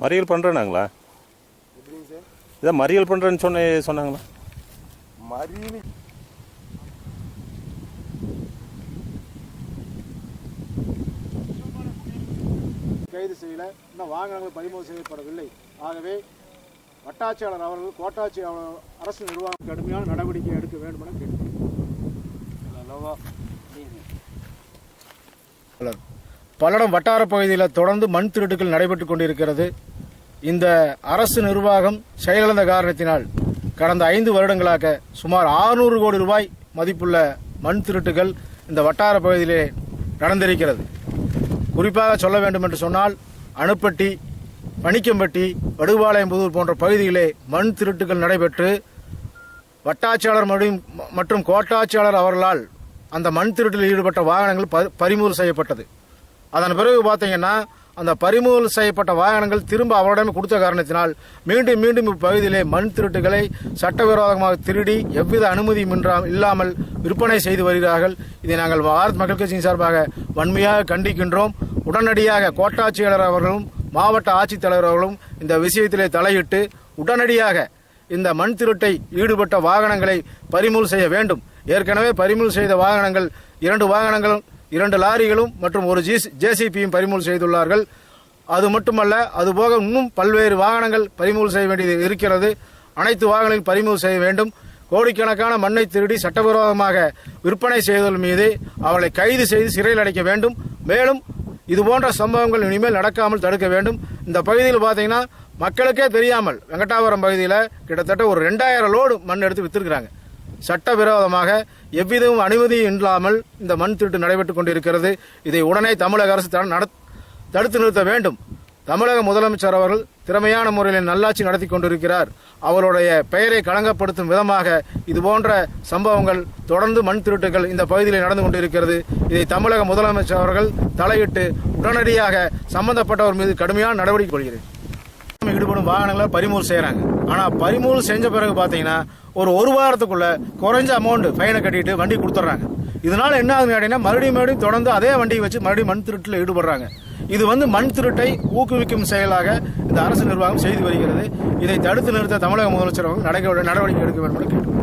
மறியல் பண்ணுறேனாங்களா? எப்படிங்க சார்? இதான் மறியல் பண்ணுறேன்னு சொன்னாங்களா? மறியல் கைது செய்யல, இன்னும் வாகனங்கள் பறிமுதல் செய்யப்படவில்லை. ஆகவே வட்டாட்சியாளர் அவர்கள் கோட்டாட்சியாளர் அரசு நிர்வாகம் கடுமையான நடவடிக்கை எடுக்க வேண்டும் என கேட்டுக்கொள்கிறேன். பல்லடம் வட்டார பகுதியில் தொடர்ந்து மண் திருட்டுகள் நடைபெற்றுக் கொண்டிருக்கிறது. இந்த அரசு நிர்வாகம் செயலிழந்த காரணத்தினால் கடந்த 5 வருடங்களாக சுமார் 600 கோடி ரூபாய் மதிப்புள்ள மண் திருட்டுகள் இந்த வட்டார பகுதியிலே நடந்திருக்கிறது. குறிப்பாக சொல்ல வேண்டும் என்று சொன்னால் அணுப்பட்டி, பணிக்கம்பட்டி, வடுபாளையம்புதூர் போன்ற பகுதிகளிலே மண் திருட்டுகள் நடைபெற்று வட்டாட்சியாளர் மற்றும் கோட்டாட்சியாளர் அவர்களால் அந்த மண் திருட்டில் ஈடுபட்ட வாகனங்கள் பறிமுதல் செய்யப்பட்டது. அதன் பிறகு பார்த்தீங்கன்னா அந்த பறிமுதல் செய்யப்பட்ட வாகனங்கள் திரும்ப அவரிடம் கொடுத்த காரணத்தினால் மீண்டும் மீண்டும் இப்பகுதியிலே மண் திருட்டுகளை சட்டவிரோதமாக திருடி எவ்வித அனுமதியும் இல்லாமல் விற்பனை செய்து வருகிறார்கள். இதை நாங்கள் பாரத் மக்கள் கட்சியின் சார்பாக வன்மையாக கண்டிக்கின்றோம். உடனடியாக கோட்டாட்சியாளர் அவர்களும் மாவட்ட ஆட்சித்தலைவர் அவர்களும் இந்த விஷயத்திலே தலையிட்டு உடனடியாக இந்த மண் திருட்டை ஈடுபட்ட வாகனங்களை பறிமுதல் செய்ய வேண்டும். ஏற்கனவே பறிமுதல் செய்த வாகனங்கள் 2 வாகனங்கள், 2 லாரிகளும் மற்றும் ஒரு ஜேசிபியும் பறிமுதல் செய்துள்ளார்கள். அது மட்டுமல்ல, அதுபோக இன்னும் பல்வேறு வாகனங்கள் பறிமுதல் செய்ய வேண்டியது இருக்கிறது. அனைத்து வாகனங்களையும் பறிமுதல் செய்ய வேண்டும். கோடிக்கணக்கான மண்ணை திருடி சட்டவிரோதமாக விற்பனை செய்தல் மீது அவர்களை கைது செய்து சிறையில் அடைக்க வேண்டும். மேலும் இதுபோன்ற சம்பவங்கள் இனிமேல் நடக்காமல் தடுக்க வேண்டும். இந்த பகுதியில் பார்த்தீங்கன்னா மக்களுக்கே தெரியாமல் வெங்கடாபுரம் பகுதியில் கிட்டத்தட்ட ஒரு 2000 லோடு மண் எடுத்து வித்திருக்கிறாங்க. சட்டவிரோதமாக எவ்விதமும் அனுமதியும் இல்லாமல் இந்த மண் திருட்டு நடைபெற்றுக் கொண்டிருக்கிறது. இதை உடனே தமிழக அரசு தடுத்து நிறுத்த வேண்டும். தமிழக முதலமைச்சர் அவர்கள் திறமையான முறையில் நல்லாட்சி நடத்தி கொண்டிருக்கிறார். அவருடைய பெயரை களங்கப்படுத்தும் விதமாக இதுபோன்ற சம்பவங்கள் தொடர்ந்து மண் திருட்டுகள் இந்த பகுதியில் நடந்து கொண்டிருக்கிறது. இதை தமிழக முதலமைச்சர் அவர்கள் தலையிட்டு உடனடியாக சம்பந்தப்பட்டவர் மீது கடுமையான நடவடிக்கை கொள்கிறது. ஈடுபடும் வாகனங்களை பறிமுதல் செய்யறாங்க. ஆனா பறிமுதல் செஞ்ச பிறகு பாத்தீங்கன்னா ஒரு வாரத்துக்குள்ள குறைஞ்ச அமௌண்ட் ஃபைனை கட்டிட்டு வண்டி கொடுத்துட்றாங்க. இதனால என்ன ஆகுதுன்னு கேட்டீங்கன்னா மறுபடியும் தொடர்ந்து அதே வண்டியை வச்சு மறுபடியும் மண் திருட்டில் ஈடுபடுறாங்க. இது மண் திருட்டை ஊக்குவிக்கும் செயலாக இந்த அரசு நிர்வாகம் செய்து வருகிறது. இதை தடுத்து நிறுத்த தமிழக முதலமைச்சர் நடவடிக்கை எடுக்க வேண்டும் என கேட்டுக்கொள்கிறேன்.